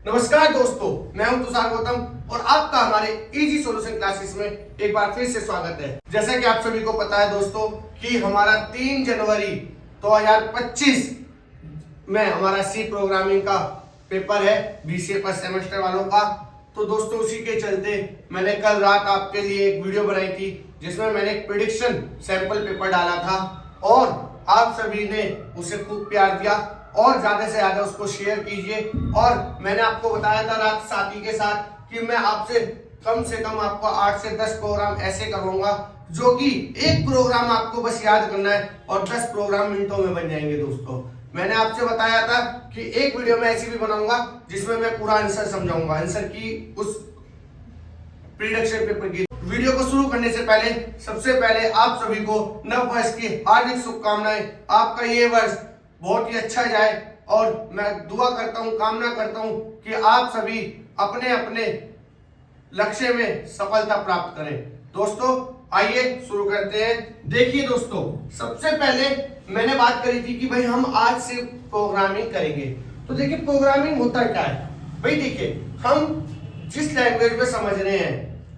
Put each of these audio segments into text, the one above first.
नमस्कार दोस्तों, मैं हूं तुषार गौतम और आपका हमारे इजी सॉल्यूशन क्लासेस में एक बार फिर से स्वागत है। जैसा कि आप सभी को पता है दोस्तों कि हमारा 3 जनवरी 2025 में हमारा सी प्रोग्रामिंग का पेपर है बीसीए फर्स्ट सेमेस्टर वालों का। तो दोस्तों उसी के चलते मैंने कल रात आपके लिए एक वीडियो बनाई थी जिसमें मैंने एक प्रेडिक्शन सैंपल पेपर डाला था और आप सभी ने उसे खूब प्यार दिया और ज्यादा से ज्यादा उसको शेयर कीजिए। और मैंने आपको बताया था रात साथी के साथ कि मैं आपसे कम से कम आपको 8 से 10 प्रोग्राम ऐसे करवाऊंगा जो कि एक प्रोग्राम आपको बस याद करना है और 10 प्रोग्राम मिनटों में बन जाएंगे। दोस्तों मैंने आपसे बताया था कि एक वीडियो में ऐसी भी बनाऊंगा जिसमें मैं पूरा आंसर समझाऊंगा, आंसर की उस प्रेडिक्शन पेपर की। वीडियो को शुरू करने से पहले सबसे पहले आप सभी को नव वर्ष की हार्दिक शुभकामनाएं। आपका ये वर्ष बहुत ही अच्छा जाए और मैं दुआ करता हूं, कामना करता हूं कि आप सभी अपने अपने लक्ष्य में सफलता प्राप्त करें। दोस्तों आइए शुरू करते हैं। देखिए दोस्तों, सबसे पहले मैंने बात करी थी कि भाई हम आज से प्रोग्रामिंग करेंगे। तो देखिए प्रोग्रामिंग होता क्या है भाई। देखिए हम जिस लैंग्वेज में समझ रहे हैं,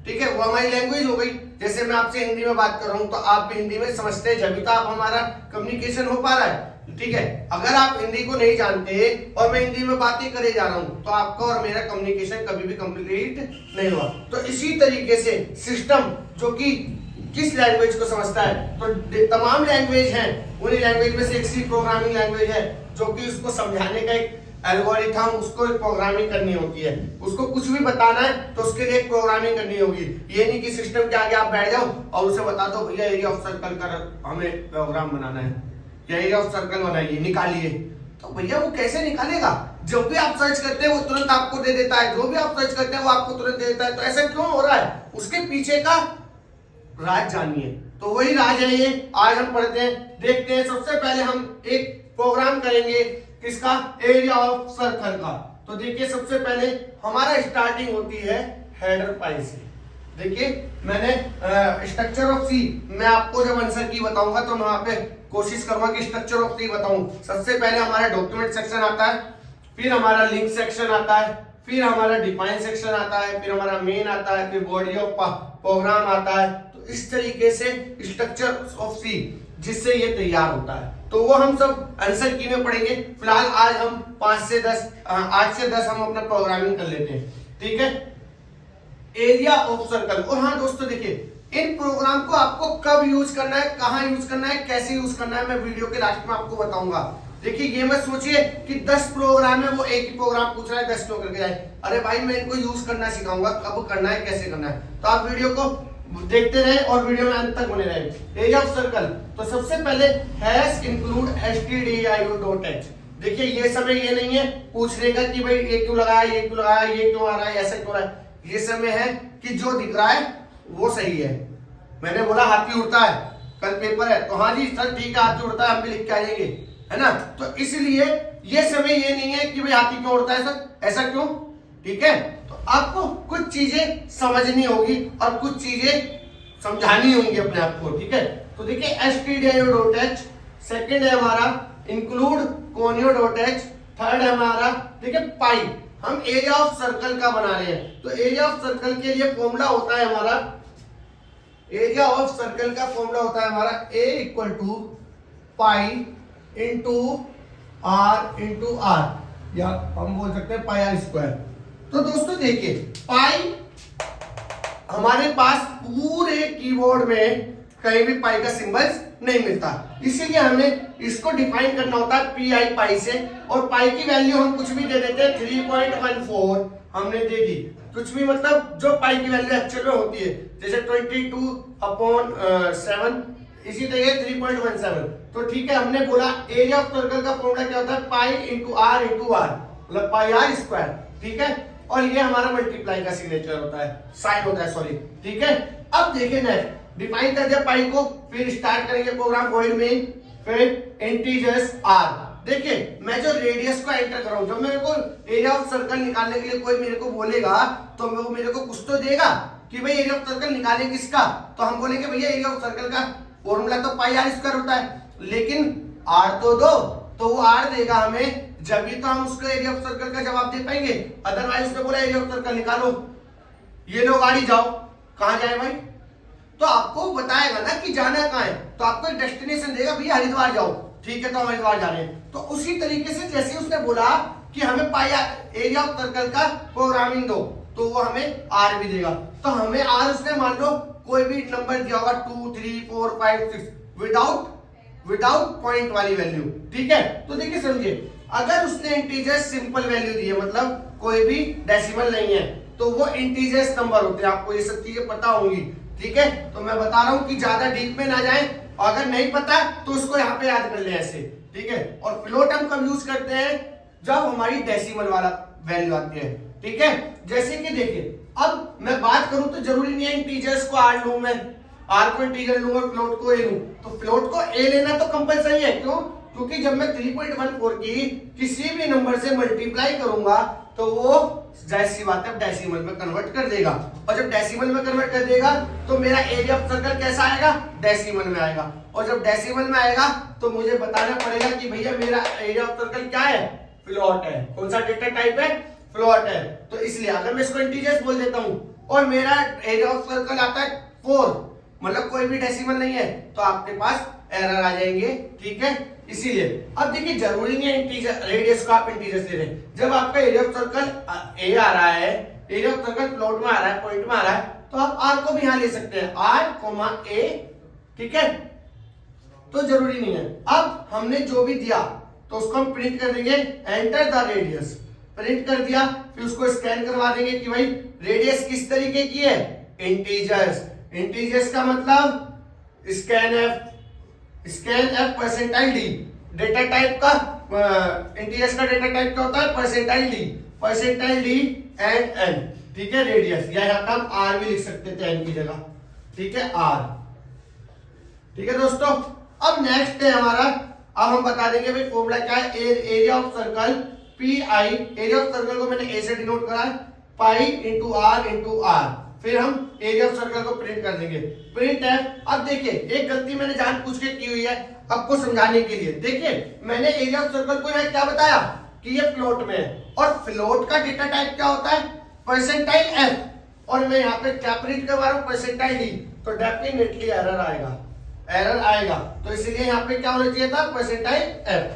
ठीक है, वो हमारी लैंग्वेज हो गई। जैसे मैं आपसे हिंदी में बात कर रहा हूं तो आप भी हिंदी में समझते हैं, जब तो आप हमारा कम्युनिकेशन हो पा रहा है, ठीक है। अगर आप हिंदी को नहीं जानते और मैं हिंदी में बातें करे जा रहा हूं तो आपका और मेरा कम्युनिकेशन कभी भी कंप्लीट नहीं हुआ। तो इसी तरीके से सिस्टम जो कि किस लैंग्वेज को समझता है, तो तमाम लैंग्वेज हैं, उन्हीं लैंग्वेज में से एक सी प्रोग्रामिंग लैंग्वेज है जो कि उसको समझाने का एक एल्गोरिथम, उसको प्रोग्रामिंग करनी होती है। उसको कुछ भी बताना है तो उसके लिए एक प्रोग्रामिंग करनी होगी। ये नहीं कि सिस्टम के आगे आप बैठ जाओ और उसे बता दो भैया एरिया ऑफ सर्कल का हमें प्रोग्राम बनाना है या एरिया ऑफ सर्कल बनाइए, निकालिए। तो भैया वो कैसे निकालेगा? जब भी आप सर्च करते हैं वो तुरंत आपको दे देता है, जो भी आप सर्च करते हैं वो आपको तुरंत दे देता है। तो ऐसा क्यों हो रहा है? उसके पीछे का राज जानिए। तो वही राज है ये, आज हम पढ़ते हैं, देखते हैं। सबसे पहले हम एक प्रोग्राम करेंगे किसका? एरिया ऑफ सर्कल का। तो देखिए सबसे पहले हमारा स्टार्टिंग होती है हेडर फाइल से। देखिए मैंने स्ट्रक्चर ऑफ सी, मैं आपको जब आंसर की बताऊंगा तो मैं वहां पे कोशिश करूंगा कि स्ट्रक्चर ऑफ सी बताऊं। सबसे पहले हमारा डॉक्यूमेंट सेक्शन आता है, फिर हमारा लिंक सेक्शन आता है, फिर हमारा डिफाइन सेक्शन आता है, फिर हमारा मेन आता है, फिर बॉडी ऑफ प्रोग्राम आता है। तो इस तरीके से स्ट्रक्चर ऑफ सी जिससे ये तैयार होता है। तो वो हम सब आंसर की में पढ़ेंगे। फिलहाल आज हम 5 से 10 8 से 10 हम अपना प्रोग्रामिंग कर लेते हैं, ठीक है। Area of circle. और हाँ दोस्तों देखिए इन प्रोग्राम को आपको कब यूज करना है, कहां यूज करना है, कैसे यूज करना है, मैं वीडियो के लास्ट में आपको बताऊंगा। देखिए ये मत सोचिए कि 10 प्रोग्राम है वो एक ही प्रोग्राम पूछ रहा है 10 क्यों करके जाए। अरे भाई मैं इनको यूज करना सिखाऊंगा, कब करना है, कैसे करना है। तो आप वीडियो को देखते रहे और वीडियो में अंत तक बने रहे। एरिया ऑफ सर्कल, तो सबसे पहले हैश इंक्लूड stdio.h। देखिए ये समय ये नहीं है पूछने का कि भाई ये क्यों लगाया, ये क्यों लगाया, ये क्यों आ रहा है, ऐसा क्यों रहा है। ये समय है कि जो दिख रहा है वो सही है। मैंने बोला हाथी उड़ता है, कल पेपर है तो हाँ जी सर ठीक है हाथी उड़ता है, हम भी लिख के आएंगे, है ना। तो इसलिए ये समय ये नहीं है कि भाई हाथी क्यों उड़ता है सर, ऐसा क्यों, ठीक है। तो आपको कुछ चीजें समझनी होगी और कुछ चीजें समझानी होंगी अपने आप को, ठीक है। तो देखिए stdio.h, सेकंड है हमारा इंक्लूड conio.h, थर्ड है हमारा देखिए पाई। हम एरिया ऑफ सर्कल का बना रहे हैं तो एरिया ऑफ सर्कल के लिए फॉर्मूला होता है हमारा, एरिया ऑफ सर्कल का फॉर्मूला होता है हमारा a equal to pi into r या हम बोल सकते हैं पाई आर स्क्वायर। तो दोस्तों देखिए पाई हमारे पास पूरे कीबोर्ड में कहीं भी पाई का सिंबल्स नहीं मिलता, इसीलिए हमें इसको डिफाइन करना होता है पी आई पाई से। और पाई की वैल्यू हम कुछ भी दे देते हैं 3.14 हमने दे दी, कुछ भी मतलब जो पाई की वैल्यू एक्चुअल में होती है, जैसे 22/7 इसी तरह 3.17। तो ठीक है हमने बोला एरिया ऑफ सर्कल का फॉर्मूला क्या होता है पाई इंटू आर मतलब पाई आर स्क्वायर, ठीक है। और ये हमारा मल्टीप्लाई का सिग्नेचर होता है, साइन होता है सॉरी, ठीक है। अब देखिए नेक्स्ट डिफाइन कर दिया पाई को, फिर स्टार्ट करेंगे प्रोग्राम वॉइड मेन, फिर इंटीजर्स आर। देखिए मैं जो रेडियस को एंटर कर रहा हूं, जब मेरे को एरिया ऑफ सर्कल निकालने के लिए कोई मेरे को बोलेगा तो वो मेरे को कुछ तो देगा कि भाई एरिया ऑफ सर्कल निकाले किसका, तो हम बोलेंगे भैया एरिया ऑफ सर्कल का फॉर्मूला तो पाई आर स्क्वायर होता है, लेकिन आर तो दो तो वो आर देगा हमें, जब भी तो हम उसको एरिया ऑफ सर्कल का जवाब दे पाएंगे। अदरवाइज उसने बोला एरिया ऑफ सर्कल निकालो, ये लोग गाड़ी जाओ, कहां जाए भाई? तो आपको बताएगा ना कि जाना कहां है, तो आपको एक डेस्टिनेशन देगा, भैया हरिद्वार जाओ, ठीक है तो हम हरिद्वार जा रहे हैं। तो उसी तरीके से जैसे उसने बोला कि हमें पाया एरिया ऑफ सर्कल का प्रोग्रामिंग दो, तो वो हमें आर भी देगा। तो हमें आर उसने मान लो कोई भी नंबर दिया होगा 2 3 4 5 6 विदाउट पॉइंट वाली वैल्यू, ठीक है। तो देखिए समझिए, अगर उसने इंटीजर सिंपल वैल्यू दी है, मतलब कोई भी डेसिमल नहीं है, तो वो इंटीजर्स नंबर होते हैं। आपको ये सब चीजें पता होंगी, ठीक है। तो मैं बता रहा हूं कि ज्यादा डीप में ना जाए, अगर नहीं पता तो उसको यहाँ पे याद कर ले ऐसे, ठीक है। और फ्लोट हम कब यूज करते हैं? जब हमारी डेसिमल वाला वैल्यू आती है, ठीक है। जैसे कि देखिए, अब मैं बात करूं तो जरूरी नहीं है इंटीजर्स को आर लूं, मैं आर को इंटीजर लूं और फ्लोट को ए लूं। तो फ्लोट को ए लेना तो कंपलसरी है, क्यों? क्योंकि जब मैं 3.14 की किसी भी नंबर से मल्टीप्लाई करूंगा तो वो जाहिर सी बात है डेसिमल में कन्वर्ट कर देगा, और जब डेसिमल में कन्वर्ट कर देगा तो मेरा एरिया ऑफ सर्कल कैसा आएगा? डेसिमल में आएगा। और जब डेसिमल में आएगा तो मुझे बताना पड़ेगा कि भैया मेरा एरिया ऑफ सर्कल क्या है? फ्लोट है। कौन सा डेटा टाइप है? फ्लोट है। तो इसलिए अगर मैं इसको इंटीजर्स बोल देता हूं और मेरा एरिया ऑफ सर्कल आता है 4, मतलब कोई भी डेसिमल नहीं है, तो आपके पास एरर आ जाएंगे, ठीक है। इसीलिए अब देखिए, जरूरी नहीं है इंटीजर रेडियस को आप इंटीजर ले रहे। जब आपका एरिया ऑफ सर्कल ए आ रहा है, एरिया ऑफ सर्कल फ्लोट में आ रहा है, पॉइंट में आ रहा है, तो आप आर को भी यहां ले सकते हैं, आर ए, ठीक है। तो जरूरी नहीं है। अब हमने जो भी दिया तो उसको हम प्रिंट कर देंगे, एंटर द रेडियस, प्रिंट कर दिया, फिर उसको स्कैन करवा देंगे कि भाई रेडियस किस तरीके की है? इंटीजर्स। इंटीजर्स का मतलब scan F percentile D. Data type का इंटीजर्स का डेटा टाइप क्या होता है? परसेंटाइल डी एंड एन, ठीक है, रेडियस, या यहां पे हम आर भी लिख सकते थे एन की जगह, ठीक है, आर, ठीक है दोस्तों। अब नेक्स्ट है हमारा, अब हम बता देंगे भाई फॉर्मूला क्या है। Area of circle P I, area of circle को मैंने ए से डिनोट करा है, पाई इंटू आर, फिर हम एरिया ऑफ सर्कल को प्रिंट कर देंगे, प्रिंट है। अब देखिए, एक गलती मैंने जान पूछ के की हुई है आपको समझाने के लिए। देखिए, मैंने एरिया ऑफ सर्कल को यहाँ क्या बताया कि ये फ्लोट में है, और फ्लोट का डेटा टाइप क्या होता है? परसेंटाइल एफ, और मैं यहाँ पे क्या प्रिंट करवा रहा हूँ? Percentile D. तो डेफिनेटली एरर आएगा, तो इसलिए यहाँ पे क्या होना चाहिए था? Percentile F.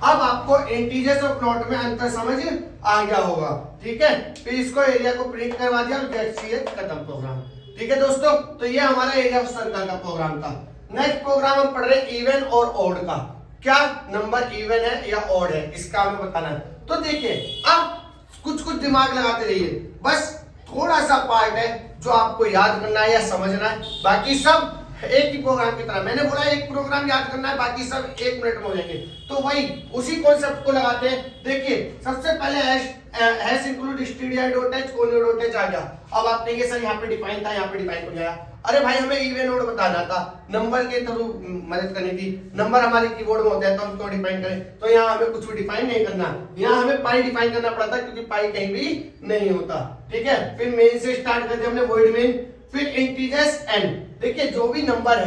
अब आपको इंटीजर्स और प्लॉट में अंतर समझ आ गया होगा, ठीक है। फिर इसको एरिया को प्रिंट करवा दिया और गेट सी खत्म प्रोग्राम, ठीक है दोस्तों। तो ये हमारा एरिया ऑफ सर्कल का प्रोग्राम था। नेक्स्ट प्रोग्राम हम पढ़ रहे हैं इवन और ऑड का। क्या नंबर इवन है या ऑड है, इसका हमें बताना है। तो देखिए, अब कुछ दिमाग लगाते रहिए, बस थोड़ा सा पार्ट है जो आपको याद करना है या समझना है, बाकी सब एक ही प्रोग्राम की तरह। मैंने बोला एक प्रोग्राम याद करना है, बाकी सब 1 मिनट में हो जाएंगे। तो वही उसी कॉन्सेप्ट को लगाते हैं। देखिए, सबसे पहले hash include std dot h कोने डॉट h आ गया। अब आप कहेंगे सर यहाँ पे डिफाइन था, यहाँ पे डिफाइन हो गया। अरे भाई, हमें इवन ऑड बताना था, नंबर के थ्रू मदद करनी थी। नंबर हमारे कीबोर्ड में होता है तो हम क्यों डिफाइन करें? तो यहाँ हमें कुछ भी डिफाइन नहीं करना, यहाँ हमें पाई डिफाइन करना पड़ा था, क्योंकि पाई कहीं भी नहीं होता, ठीक है। फिर मेन से स्टार्ट करते हमने, वॉइड मेन, फिर इंटीजर्स एन। देखिए, जो भी नंबर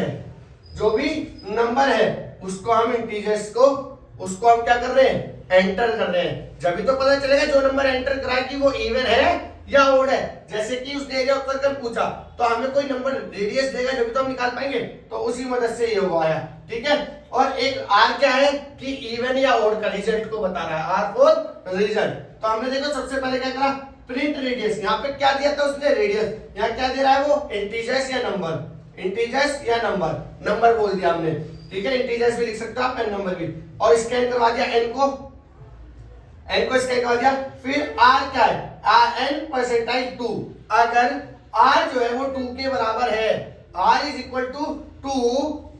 है उसको हम इंटीजर्स को, उसको हम क्या कर रहे हैं? एंटर कर रहे हैं। जब भी तो पता चलेगा जो नंबर एंटर करा कि वो इवन है या ऑड है। जैसे कि उसने एरिया ऑफ सर्कल पूछा, तो हमें कोई नंबर रेडियस देगा जब भी तो हम निकाल पाएंगे, तो उसी मदद से ये हुआ है, ठीक है। और एक आर क्या है कि इवन या ऑड का रिजल्ट को बता रहा है, आर फॉर रिजल्ट। तो हमने देखो सबसे पहले क्या करा? Print radius. यहाँ पे क्या दिया था उसने? रेडियस। यहाँ क्या दे रहा है वो? इंटीजर्स या नंबर, नंबर बोल दिया हमने, ठीक है। इंटीजर्स भी लिख सकते हो आप, एन नंबर भी। और स्कैन करवा दिया एन को स्कैन करवा दिया। फिर आर क्या है? N percentile 2। अगर आर जो है वो 2 के बराबर है, आर इज इक्वल टू 2,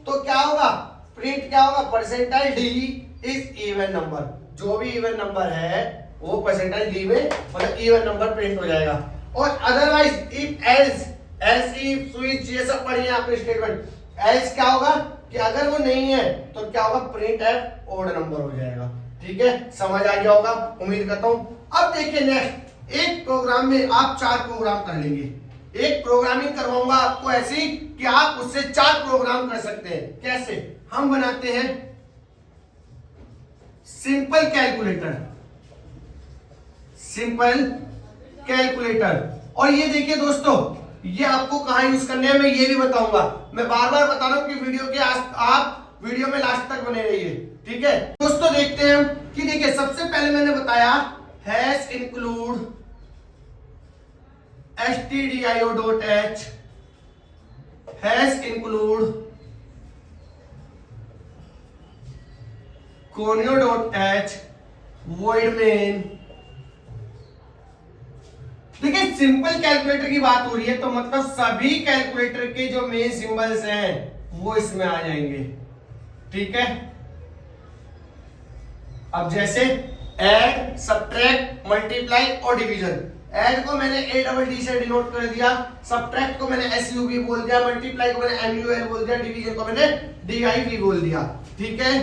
तो क्या होगा? प्रिंट क्या होगा? Percentile D is even number. जो भी इवन नंबर है वो परसेंटाइल डी में मतलब इवन नंबर प्रिंट हो जाएगा। और otherwise if else if switch, ये सब पढ़िए आपने स्टेटमेंट। एल्स क्या होगा कि अगर वो नहीं है तो क्या होगा? प्रिंट एफ ऑड नंबर हो जाएगा, ठीक है। समझ आ गया होगा, उम्मीद करता हूं। अब देखिए, नेक्स्ट एक प्रोग्राम में आप 4 प्रोग्राम कर लेंगे। एक प्रोग्रामिंग करवाऊंगा आपको ऐसी कि आप उससे 4 प्रोग्राम कर सकते हैं। कैसे? हम बनाते हैं सिंपल कैलकुलेटर, सिंपल कैलकुलेटर। और ये देखिए दोस्तों, ये आपको कहां यूज करने हैं मैं ये भी बताऊंगा। मैं बार बार बता रहा हूं कि वीडियो के आप वीडियो में लास्ट तक बने रहिए, ठीक है दोस्तों। देखते हैं कि देखिए सबसे पहले मैंने बताया hash include stdio.h, hash include conio.h, void main। देखिए सिंपल कैलकुलेटर की बात हो रही है तो मतलब सभी कैलकुलेटर के जो मेन सिंबल्स हैं वो इसमें आ जाएंगे, ठीक है। अब जैसे ऐड, सब्ट्रैक्ट, मल्टीप्लाई और डिवीजन। ऐड को मैंने ADD से डिनोट कर दिया, सब्ट्रैक्ट को मैंने SUB बोल दिया, मल्टीप्लाई को मैंने MUL बोल दिया, डिवीजन को मैंने DIV बोल दिया, ठीक है।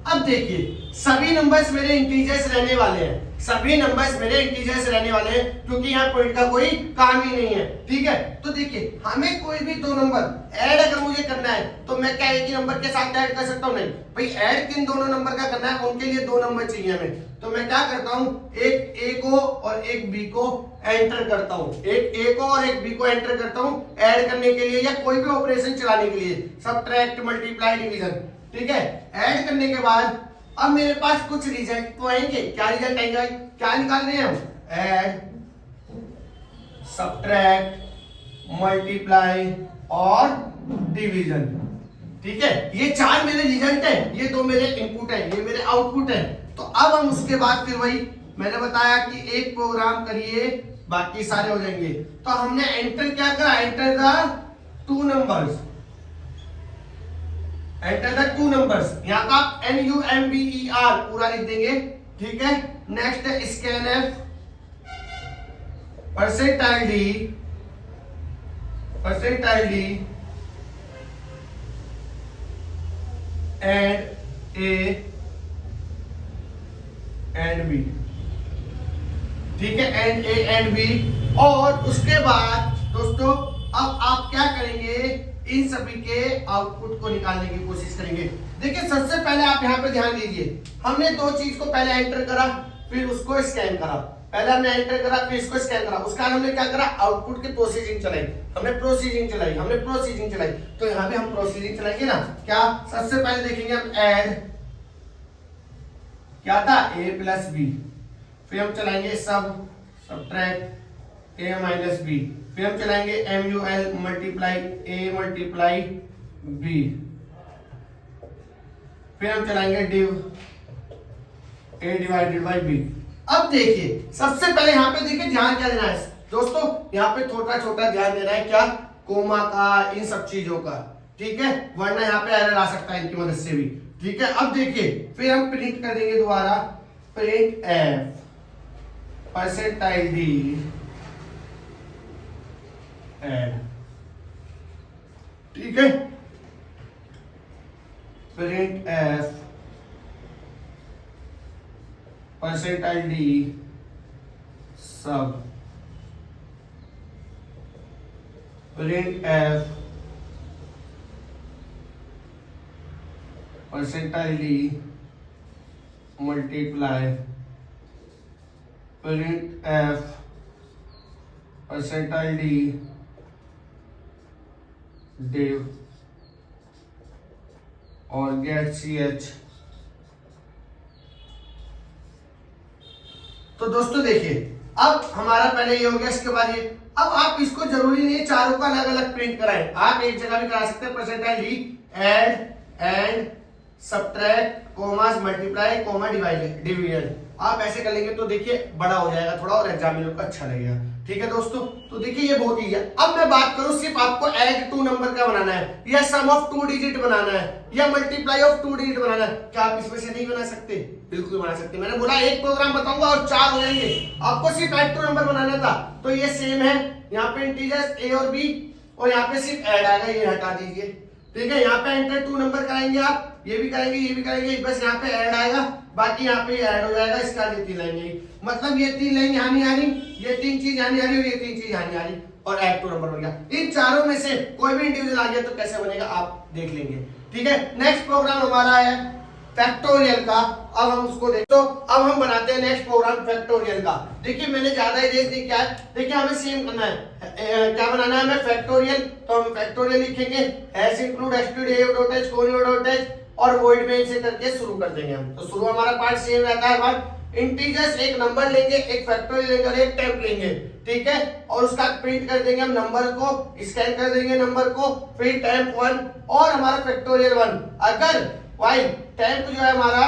अब देखिए सभी नंबर्स मेरे इंटीजर्स रहने वाले हैं, सभी नंबर्स मेरे इंटीजर्स रहने वाले हैं क्योंकि यहाँ पॉइंट का कोई काम ही नहीं है, ठीक है। तो देखिए हमें कोई भी दो नंबर ऐड अगर मुझे करना है तो मैं क्या एक ही नंबर के साथ ऐड कर सकता हूँ? नहीं भाई, ऐड किन दोनों नंबर का करना है, उनके लिए दो नंबर चाहिए हमें। तो मैं क्या करता हूँ, एक ए को और एक बी को एंटर करता हूँ, एक ए को और एक बी को एंटर करता हूँ ऐड करने के लिए या कोई भी ऑपरेशन चलाने के लिए, सब्ट्रैक्ट, मल्टीप्लाई, डिवीजन, ठीक है। ऐड करने के बाद अब मेरे पास कुछ रिजल्ट तो आएंगे। क्या रिजल्ट आएंगे? क्या निकाल रहे हैं हम? ऐड, सब्ट्रैक्ट, मल्टीप्लाई और डिवीजन, ठीक है। ये चार मेरे रिजल्ट है, ये दो मेरे इनपुट है, ये मेरे आउटपुट है। तो अब हम उसके बाद फिर वही मैंने बताया कि एक प्रोग्राम करिए बाकी सारे हो जाएंगे। तो हमने एंटर क्या करा? Enter the two numbers, enter the two numbers. यहां का आप NUMBER पूरा लिख देंगे, ठीक है। नेक्स्ट है scanf, percentile d, and a and b, ठीक है, एंड ए एंड बी। और उसके बाद दोस्तों अब आप क्या करेंगे, इन सभी के आउटपुट को निकालने की कोशिश करेंगे। देखिए सबसे पहले आप यहाँ पे ध्यान दीजिए, हमने दो चीज को पहले एंटर करा फिर उसको स्कैन करा, पहले हमने एंटर करा फिर इसको स्कैन करा, उसका हमने क्या करा, आउटपुट की प्रोसेसिंग चलाई, हमने प्रोसेसिंग चलाई। तो यहाँ पे हम प्रोसेसिंग चलाएंगे ना, क्या सबसे पहले देखेंगे हम ऐड, क्या था a प्लस बी, फिर हम चलाएंगे सब्ट्रैक्ट a माइनस बी, फिर हम चलाएंगे MUL multiply a multiply b, फिर हम चलाएंगे div a divided by b। अब देखिए सबसे पहले यहाँ पे देखिए ध्यान क्या देना है दोस्तों, यहाँ पे छोटा छोटा ध्यान देना है, क्या, कोमा का, इन सब चीजों का, ठीक है, वरना यहाँ पे एरर आ सकता है इनकी मदद से भी, ठीक है। अब देखिए फिर हम प्रिंट कर देंगे दोबारा, printf, percentile d, add, ठीक है, printf, percentile d, sub, printf, percentile d, multiply, printf, percentile d, div और गेट CH। तो दोस्तों देखिए अब हमारा पहले ये हो गया, इसके बाद ये। अब आप इसको जरूरी नहीं है चारों का अलग अलग प्रिंट कराएं, आप एक जगह भी करा सकते हैं, percentile d, add, and, subtract, commas, multiply, comma, division. आप ऐसे कर लेंगे तो देखिए बड़ा हो जाएगा थोड़ा और एग्जामिनर को अच्छा लगेगा, ठीक है दोस्तों। तो देखिए ये बहुत ही है। अब मैं बात करूं सिर्फ आपको ऐड टू नंबर का बनाना है या सम ऑफ टू डिजिट बनाना है या मल्टीप्लाई ऑफ टू डिजिट बनाना है, क्या आप इसमें से नहीं बना सकते? बिल्कुल बना सकते। मैंने बोला एक प्रोग्राम बताऊंगा और चार हो जाएंगे, आपको सिर्फ ऐड टू नंबर बनाना था। तो ये सेम है, यहाँ पे इंटीजर्स ए और बी और यहाँ पे सिर्फ ऐड आएगा, ये हटा दीजिए, ठीक है। यहाँ पे एंटर टू नंबर कराएंगे आप, ये भी करेंगे ये भी करेंगे, बस यहाँ पे ऐड आएगा, बाकी यहाँ पे ऐड हो जाएगा। इसका ये तीन लाइन, मतलब ये तीन लाइन यहाँ नहीं आ रही, ये तीन चीज यहाँ नहीं आ रही और ये तीन चीज यहाँ नहीं आ रही और ऐड टू नंबर बन गया। इन चारों में से कोई भी इंडिविजुअल आ गया तो कैसे बनेगा आप देख लेंगे, ठीक है, नेक्स्ट प्रोग्राम हमारा है फैक्टोरियल का। अब हम उसको देखते, तो अब हम बनाते हैं नेक्स्ट प्रोग्राम फैक्टोरियल का। देखिए मैंने ज्यादा इरेज नहीं किया है, देखिए हमें सेम करना है। क्या बनाना है हमें? फैक्टोरियल। तो हम फैक्टोरियल लिखेंगे हैश इंक्लूड stdio.h conio.h और वॉइड में से करके शुरू कर देंगे हम। तो शुरू हमारा पार्ट सेम रहता है हमारा, इंटीजर्स एक नंबर लेंगे, एक फैक्टोरियल लेंगे और एक टेम्प लेंगे, ठीक है, और उसका प्रिंट कर देंगे हम नंबर को, स्कैन कर देंगे नंबर को, फिर टेम्प 1 और हमारा फैक्टोरियल 1। अगर वाइल टेम्प जो है हमारा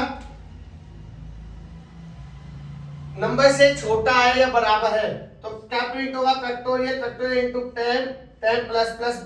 नंबर से छोटा है या बराबर है तो क्या प्रिंट होगा? Factorial, factorial into temp, temp plus plus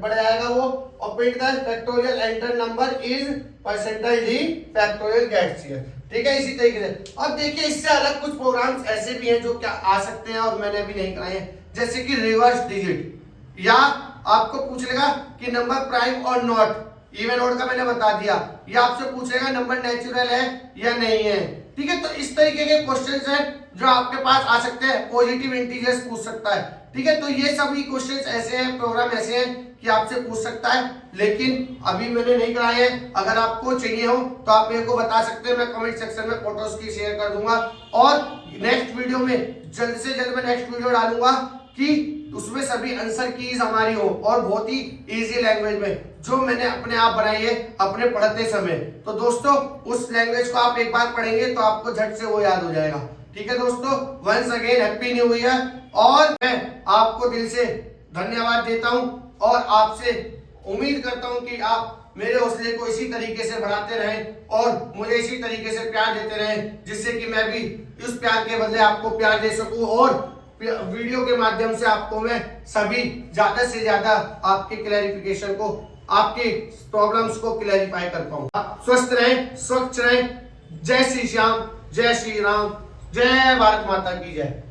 बढ़ जाएगा वो, और print the factorial enter number is percentage d factorial gets here, ठीक है। इसी तरीके से अब देखिए इससे अलग कुछ प्रोग्राम्स ऐसे भी हैं जो क्या आ सकते हैं और मैंने अभी नहीं कराए हैं, जैसे कि रिवर्स डिजिट, या आपको पूछ लेगा कि नंबर प्राइम और नॉट, इवन ऑड का मैंने बता दिया, या आपसे पूछेगा नंबर नेचुरल है या नहीं है, ठीक है। तो इस तरीके के क्वेश्चंस हैं जो आपके पास आ सकते हैं। पॉजिटिव इंटीजर्स पूछ सकता है, ठीक है। तो ये सभी क्वेश्चंस ऐसे हैं, प्रोग्राम ऐसे हैं कि आपसे पूछ सकता है, लेकिन अभी मैंने नहीं कराए हैं। अगर आपको चाहिए हो तो आप मेरे को बता सकते हैं, मैं कमेंट सेक्शन में फोटोज की शेयर कर दूंगा, और नेक्स्ट वीडियो में जल्द से जल्द मैं नेक्स्ट वीडियो डालूंगा कि उसमें सभी आंसर कीज हमारी हो और बहुत ही इजी लैंग्वेज में, जो मैंने अपने आप बनाई है अपने पढ़ते समय। तो दोस्तों उस लैंग्वेज को आप एक बार पढ़ेंगे तो आपको झट से वो याद हो जाएगा, ठीक है दोस्तों। Once again happy new year, और मैं आपको दिल से धन्यवाद देता हूं और आपसे उम्मीद करता हूं कि आप मेरे हौसले को इसी तरीके से बढ़ाते रहें और मुझे इसी तरीके से प्यार देते रहें, जिससे कि मैं भी उस प्यार के बदले आपको प्यार दे सकूं और वीडियो के माध्यम से आपको मैं सभी ज्यादा से ज्यादा आपके क्लैरिफिकेशन को, आपके प्रॉब्लम्स को क्लैरिफाई कर पाऊं। आप स्वस्थ रहें, स्वच्छ रहें। जय श्री श्याम, जय श्री राम, जय भारत माता की जय।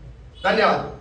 धन्यवाद।